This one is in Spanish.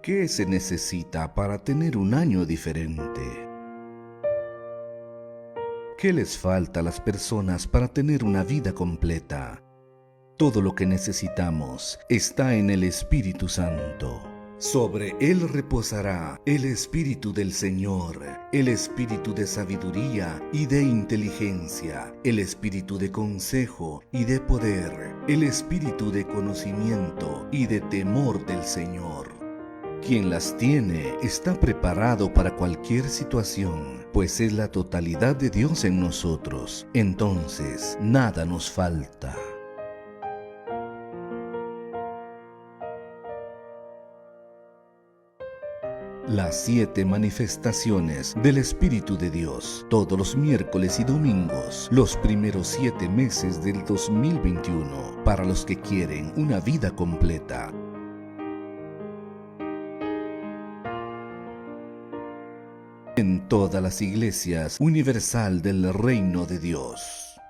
¿Qué se necesita para tener un año diferente? ¿Qué les falta a las personas para tener una vida completa? Todo lo que necesitamos está en el Espíritu Santo. Sobre Él reposará el Espíritu del Señor, el Espíritu de sabiduría y de inteligencia, el Espíritu de consejo y de poder, el Espíritu de conocimiento y de temor del Señor. Quien las tiene está preparado para cualquier situación, pues es la totalidad de Dios en nosotros. Entonces, nada nos falta. Las 7 manifestaciones del Espíritu de Dios, todos los miércoles y domingos, los primeros 7 meses del 2021, para los que quieren una vida completa. En todas las iglesias universal del Reino de Dios.